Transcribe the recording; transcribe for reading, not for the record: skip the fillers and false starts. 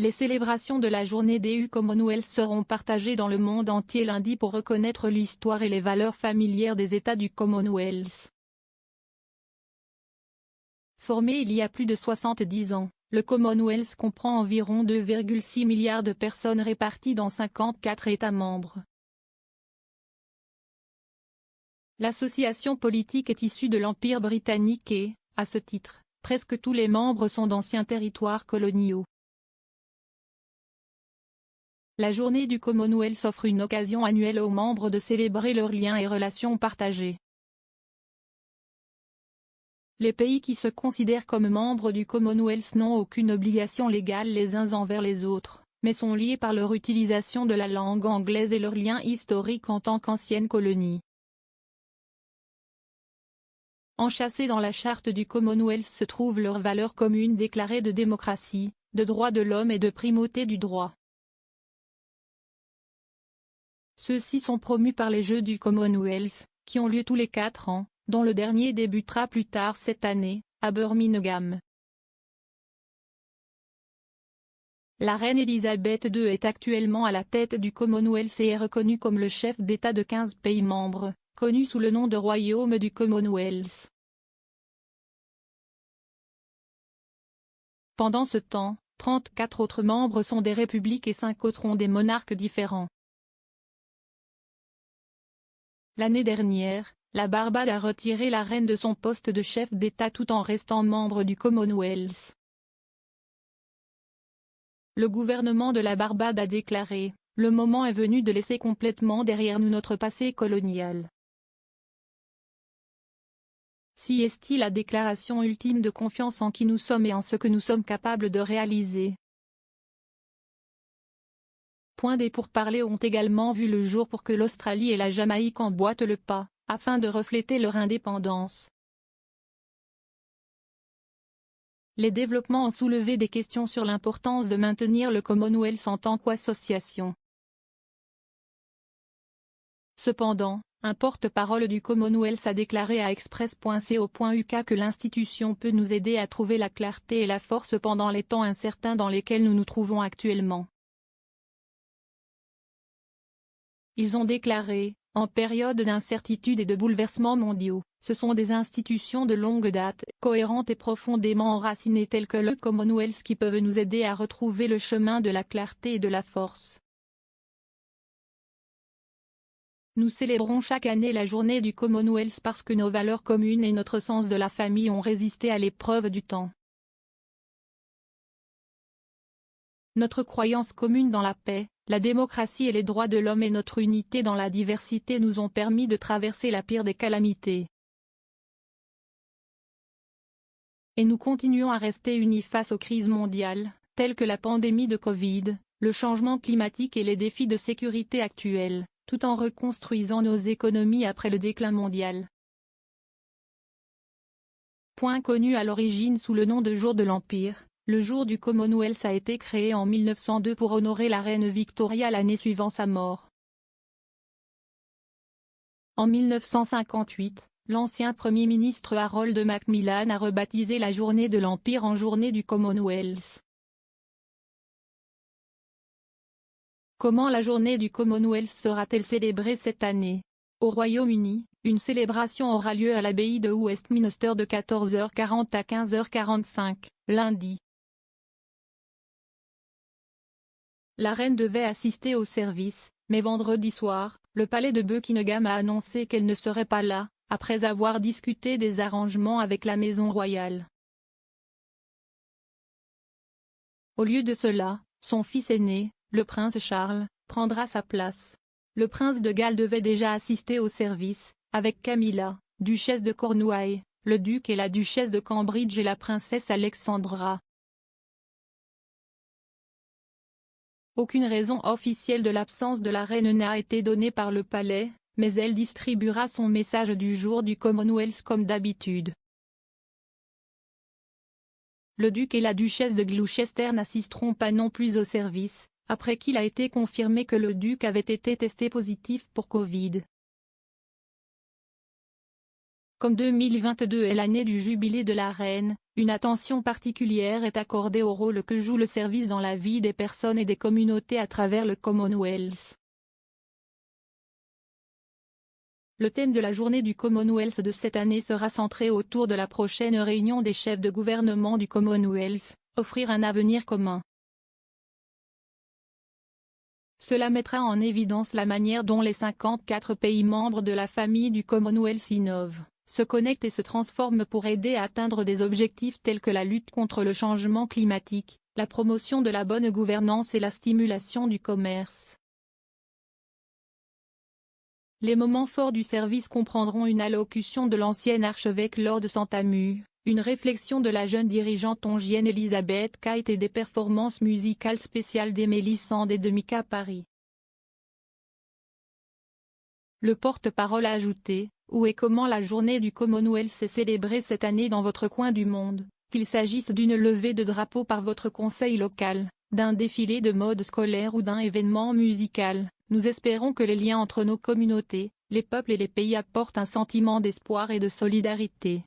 Les célébrations de la journée du Commonwealth seront partagées dans le monde entier lundi pour reconnaître l'histoire et les valeurs familières des États du Commonwealth. Formé il y a plus de 70 ans, le Commonwealth comprend environ 2,6 milliards de personnes réparties dans 54 États membres. L'association politique est issue de l'Empire britannique et, à ce titre, presque tous les membres sont d'anciens territoires coloniaux. La journée du Commonwealth offre une occasion annuelle aux membres de célébrer leurs liens et relations partagées. Les pays qui se considèrent comme membres du Commonwealth n'ont aucune obligation légale les uns envers les autres, mais sont liés par leur utilisation de la langue anglaise et leur lien historique en tant qu'ancienne colonie. Enchâssées dans la charte du Commonwealth se trouvent leurs valeurs communes déclarées de démocratie, de droits de l'homme et de primauté du droit. Ceux-ci sont promus par les Jeux du Commonwealth, qui ont lieu tous les 4 ans, dont le dernier débutera plus tard cette année, à Birmingham. La reine Elisabeth II est actuellement à la tête du Commonwealth et est reconnue comme le chef d'État de 15 pays membres, connu sous le nom de Royaume du Commonwealth. Pendant ce temps, 34 autres membres sont des républiques et 5 autres ont des monarques différents. L'année dernière, la Barbade a retiré la reine de son poste de chef d'État tout en restant membre du Commonwealth. Le gouvernement de la Barbade a déclaré « Le moment est venu de laisser complètement derrière nous notre passé colonial ». Si est-il la déclaration ultime de confiance en qui nous sommes et en ce que nous sommes capables de réaliser. Des pourparlers ont également vu le jour pour que l'Australie et la Jamaïque emboîtent le pas, afin de refléter leur indépendance. Les développements ont soulevé des questions sur l'importance de maintenir le Commonwealth en tant qu'association. Cependant, un porte-parole du Commonwealth a déclaré à express.co.uk que l'institution peut nous aider à trouver la clarté et la force pendant les temps incertains dans lesquels nous nous trouvons actuellement. Ils ont déclaré, en période d'incertitude et de bouleversements mondiaux, ce sont des institutions de longue date, cohérentes et profondément enracinées telles que le Commonwealth qui peuvent nous aider à retrouver le chemin de la clarté et de la force. Nous célébrons chaque année la journée du Commonwealth parce que nos valeurs communes et notre sens de la famille ont résisté à l'épreuve du temps. Notre croyance commune dans la paix, la démocratie et les droits de l'homme et notre unité dans la diversité nous ont permis de traverser la pire des calamités. Et nous continuons à rester unis face aux crises mondiales, telles que la pandémie de Covid, le changement climatique et les défis de sécurité actuels, tout en reconstruisant nos économies après le déclin mondial. Connu à l'origine sous le nom de Jour de l'Empire, le jour du Commonwealth a été créé en 1902 pour honorer la reine Victoria l'année suivant sa mort. En 1958, l'ancien Premier ministre Harold Macmillan a rebaptisé la journée de l'Empire en journée du Commonwealth. Comment la journée du Commonwealth sera-t-elle célébrée cette année? Au Royaume-Uni, une célébration aura lieu à l'abbaye de Westminster de 14h40 à 15h45, lundi. La reine devait assister au service, mais vendredi soir, le palais de Buckingham a annoncé qu'elle ne serait pas là, après avoir discuté des arrangements avec la maison royale. Au lieu de cela, son fils aîné, le prince Charles, prendra sa place. Le prince de Galles devait déjà assister au service, avec Camilla, duchesse de Cornouailles, le duc et la duchesse de Cambridge et la princesse Alexandra. Aucune raison officielle de l'absence de la reine n'a été donnée par le palais, mais elle distribuera son message du jour du Commonwealth comme d'habitude. Le duc et la duchesse de Gloucester n'assisteront pas non plus au service, après qu'il a été confirmé que le duc avait été testé positif pour Covid. Comme 2022 est l'année du jubilé de la reine, une attention particulière est accordée au rôle que joue le service dans la vie des personnes et des communautés à travers le Commonwealth. Le thème de la journée du Commonwealth de cette année sera centré autour de la prochaine réunion des chefs de gouvernement du Commonwealth, offrir un avenir commun. Cela mettra en évidence la manière dont les 54 pays membres de la famille du Commonwealth innovent, se connectent et se transforment pour aider à atteindre des objectifs tels que la lutte contre le changement climatique, la promotion de la bonne gouvernance et la stimulation du commerce. Les moments forts du service comprendront une allocution de l'ancien archevêque Lord Santamu, une réflexion de la jeune dirigeante tongienne Elizabeth Kite et des performances musicales spéciales d'Emily Sand et de Mika Paris. Le porte-parole a ajouté, où et comment la journée du Commonwealth est célébrée cette année dans votre coin du monde, qu'il s'agisse d'une levée de drapeau par votre conseil local, d'un défilé de mode scolaire ou d'un événement musical, nous espérons que les liens entre nos communautés, les peuples et les pays apportent un sentiment d'espoir et de solidarité.